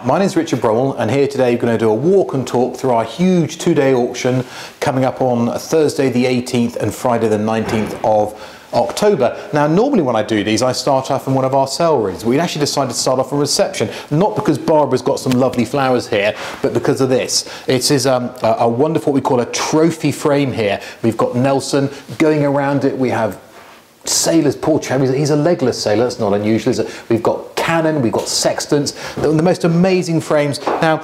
my name's Richard Brummell, and here today we're going to do a walk and talk through our huge two-day auction coming up on Thursday the 18th and Friday the 19th of October. Now, normally when I do these, I start off in one of our sale rooms. We actually decided to start off in reception, not because Barbara's got some lovely flowers here, but because of this. It is a wonderful, what we call a trophy frame here. We've got Nelson going around it. We have sailors, poor chap, he's a legless sailor, that's not unusual, is it? We've got cannon, we've got sextants, the most amazing frames. Now,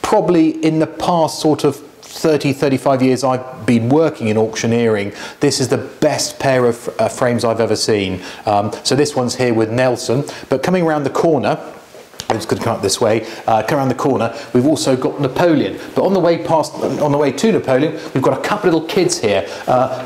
probably in the past sort of 35 years I've been working in auctioneering, this is the best pair of frames I've ever seen. So this one's here with Nelson, but coming around the corner, I'm just going to come up this way, come around the corner, we've also got Napoleon. But on the way to Napoleon, we've got a couple of little kids here.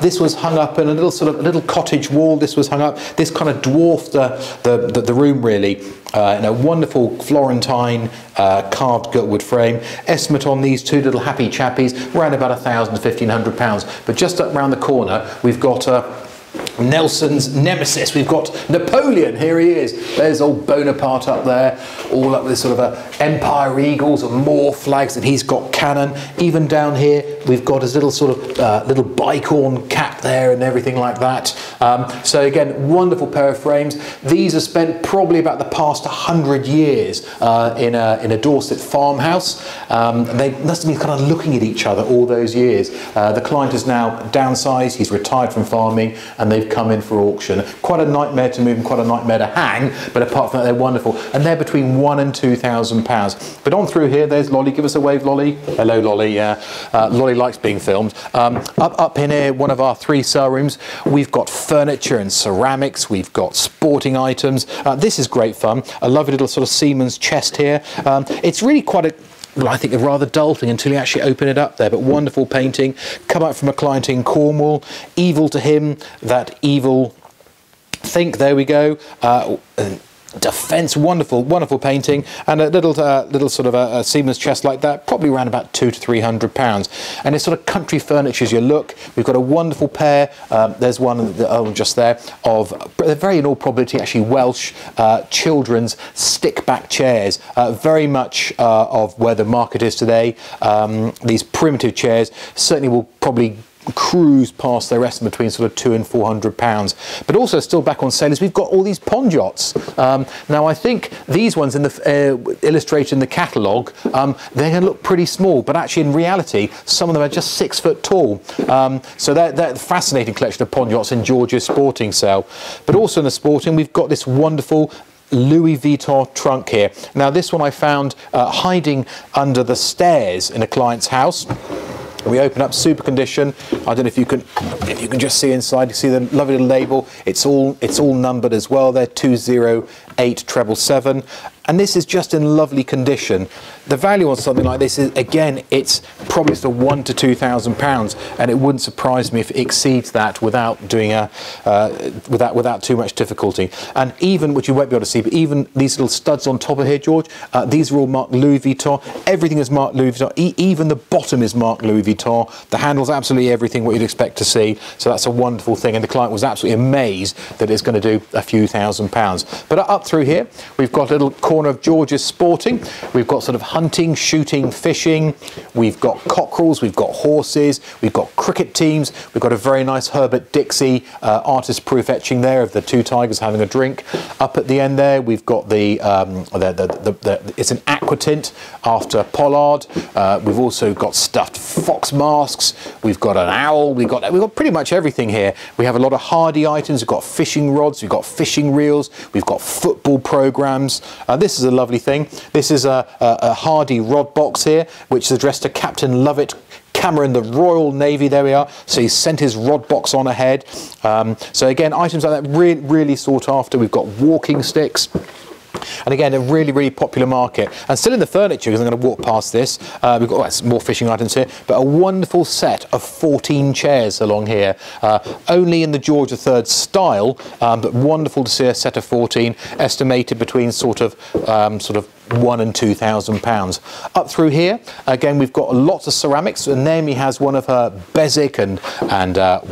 This was hung up in a little cottage wall. This was hung up. This kind of dwarfed the room really. In a wonderful Florentine carved giltwood frame. Estimate on these two little happy chappies around about £1,000 to £1,500. But just up round the corner, we've got Nelson's nemesis. We've got Napoleon. Here he is. There's old Bonaparte up there, all up with sort of Empire Eagles and more flags, and he's got cannon. Even down here, we've got his little sort of little bicorn cap there and everything like that. So again, wonderful pair of frames. These are spent probably about the past 100 years in a Dorset farmhouse. They must have been kind of looking at each other all those years. The client has now downsized. He's retired from farming, and they've come in for auction. Quite a nightmare to move and quite a nightmare to hang, but apart from that, they're wonderful. And they're between £1,000 and £2,000. But on through here, there's Lolly. Give us a wave, Lolly. Hello, Lolly. Lolly likes being filmed. Up in here, one of our 3 sale rooms, we've got furniture and ceramics. We've got sporting items. This is great fun. A lovely little sort of seaman's chest here. It's really quite a, well, I think a rather dull thing until you actually open it up there, but wonderful painting. Come out from a client in Cornwall. Evil to him, that evil think. There we go. Defence, wonderful painting, and a little sort of a seaman's chest like that, probably around about £200 to £300. And it's sort of country furniture as you look. We've got a wonderful pair. There's one just there of very in all probability actually Welsh children's stick back chairs. Very much of where the market is today. These primitive chairs certainly will probably cruise past their estimate between sort of £200 and £400. But also still back on sale is we've got all these pond yachts. Now I think these ones in the illustrated in the catalogue, they're going to look pretty small, but actually in reality some of them are just 6 foot tall. So they're a fascinating collection of pond yachts in George's sporting sale. But also in the sporting, we've got this wonderful Louis Vuitton trunk here. Now this one I found hiding under the stairs in a client's house. We open up, super condition. I don't know if you can just see inside. You see the lovely little label. It's all numbered as well. They're 208777, and this is just in lovely condition. The value on something like this is, again, it's probably sort of £1,000 to £2,000, and it wouldn't surprise me if it exceeds that without doing without too much difficulty. And even, which you won't be able to see, but even these little studs on top of here, George, these are all marked Louis Vuitton. Everything is marked Louis Vuitton. Even the bottom is marked Louis Vuitton. The handle's absolutely everything what you'd expect to see. So that's a wonderful thing, and the client was absolutely amazed that it's going to do a few £1,000s. But up through here, we've got a little corner of George's sporting. We've got sort of hunting, shooting, fishing. We've got cockerels, we've got horses, we've got cricket teams. We've got a very nice Herbert Dixie artist proof etching there of the 2 tigers having a drink. Up at the end there, we've got it's an aquatint after Pollard. We've also got stuffed fox masks. We've got an owl. We've got pretty much everything here. We have a lot of hardy items. We've got fishing rods. We've got fishing reels. We've got football programs. This is a lovely thing. This is a hardy rod box here, which is addressed to Captain Lovett Cameron, the Royal Navy. There we are. So he's sent his rod box on ahead. So again, items like that really sought after. We've got walking sticks. And again, a really popular market. And still in the furniture, because I'm going to walk past this, we've got more fishing items here, but a wonderful set of 14 chairs along here. Only in the George III style, but wonderful to see a set of 14, estimated between sort of £1,000 and £2,000. Up through here, again, we've got lots of ceramics, and Naomi has one of her Beswick and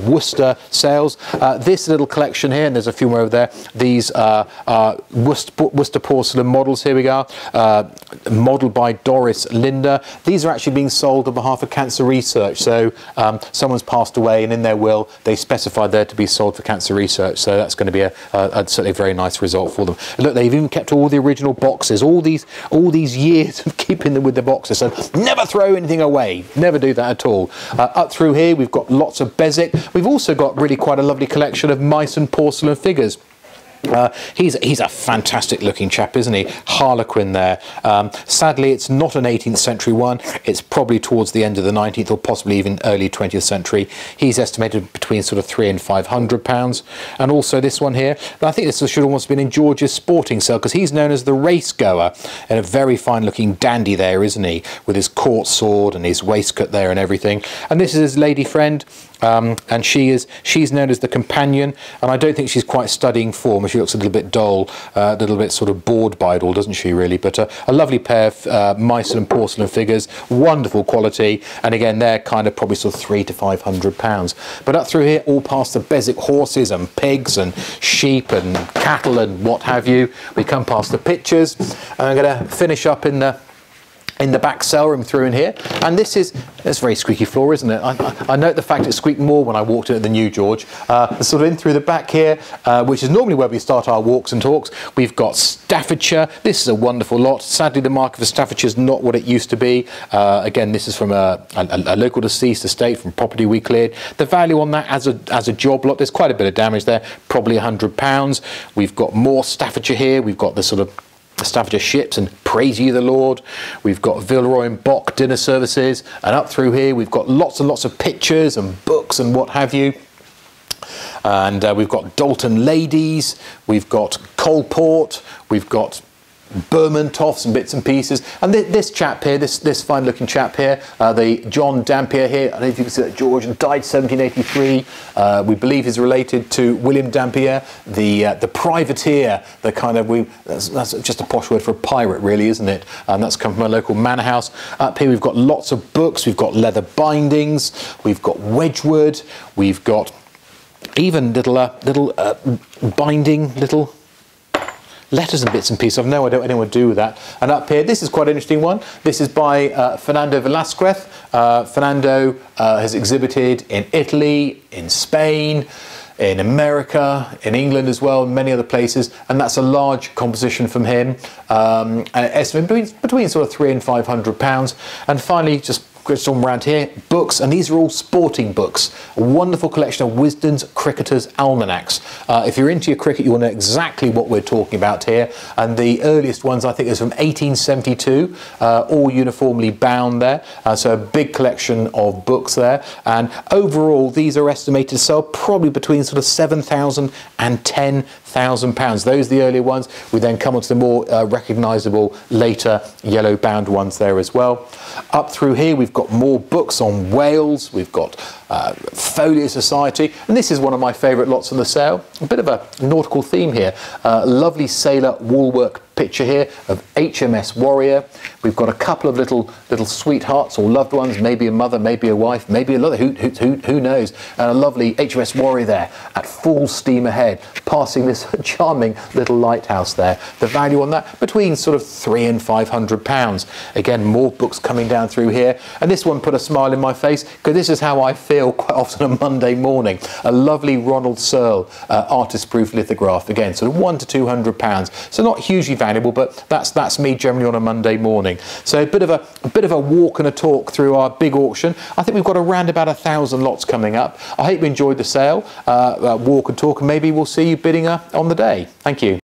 Worcester sales. This little collection here, and there's a few more over there, these are Worcester porcelain models. Here we go, modelled by Doris Linder. These are actually being sold on behalf of Cancer Research, so someone's passed away, and in their will they specified there to be sold for cancer research, so that's going to be certainly a very nice result for them. And look, they've even kept all the original boxes, all these years of keeping them with the boxes, so never throw anything away, never do that at all. Up through here we've got lots of Beswick. We've also got really quite a lovely collection of Meissen porcelain figures. He's a fantastic looking chap, isn't he? Harlequin there. Sadly, it's not an 18th century one. It's probably towards the end of the 19th or possibly even early 20th century. He's estimated between sort of £300 and £500. And also this one here, I think this should almost have been in George's sporting sale, because he's known as the race goer, and a very fine looking dandy there, isn't he? With his court sword and his waistcoat there and everything. And this is his lady friend. And she's known as the companion, and I don't think she's quite studying form. She looks a little bit dull, a little bit sort of bored by it all, doesn't she, really? But a lovely pair of Meissen porcelain figures, wonderful quality, and again, they're kind of probably sort of £300 to £500. But up through here, all past the Beswick horses and pigs and sheep and cattle and what have you, we come past the pictures, and I'm going to finish up in the back cell room through in here, and it's very squeaky floor, isn't it? I note the fact it squeaked more when I walked in at the new George. Sort of in through the back here, which is normally where we start our walks and talks. We've got Staffordshire. This is a wonderful lot. Sadly, the market for Staffordshire is not what it used to be. Again, this is from a local deceased estate from property we cleared. The value on that as a job lot, there's quite a bit of damage there, probably £100. We've got more Staffordshire here. We've got the sort of Staffordshire ships and Praise Ye the Lord. We've got Villeroy and Bock dinner services, and up through here we've got lots and lots of pictures and books and what have you. And we've got Dalton ladies, we've got Coalport, we've got Bermontoffs and bits and pieces, and this chap here, this fine looking chap here, the John Dampier here, I don't know if you can see that, George, died 1783. We believe he's related to William Dampier, the privateer, the kind of, that's just a posh word for a pirate, really, isn't it? And that's come from a local manor house. Up here we've got lots of books, we've got leather bindings, we've got Wedgwood, we've got even little binding, little letters and bits and pieces. I've no idea what anyone would do with that. And up here, this is quite an interesting one. This is by Fernando Velasquez. Fernando has exhibited in Italy, in Spain, in America, in England as well, and many other places, and that's a large composition from him. Estimated between sort of £300 and £500. And finally, just on around here, books, and these are all sporting books. A wonderful collection of Wisden's Cricketers' Almanacs. If you're into your cricket, you will know exactly what we're talking about here. And the earliest ones, I think, is from 1872, all uniformly bound there. So a big collection of books there. And overall, these are estimated to sell probably between sort of £7,000 and £10,000. Those are the earlier ones. We then come on to the more recognisable later yellow bound ones there as well. Up through here, we've got more books on Wales. We've got Folio Society, and this is one of my favourite lots on the sale. A bit of a nautical theme here. Lovely sailor woolwork picture here of HMS Warrior. We've got a couple of little sweethearts or loved ones, maybe a mother, maybe a wife, maybe another, who knows, and a lovely HMS Warrior there at full steam ahead, passing this charming little lighthouse there. The value on that between sort of £300 and £500. Again, more books coming down through here, and this one put a smile in my face, because this is how I feel quite often on a Monday morning. A lovely Ronald Searle artist proof lithograph, again sort of £100 to £200, so not hugely valuable, but that's me generally on a Monday morning. So a bit of a walk and a talk through our big auction. I think we've got around about 1,000 lots coming up. I hope you enjoyed the sale, walk and talk, and maybe we'll see you bidding on the day. Thank you.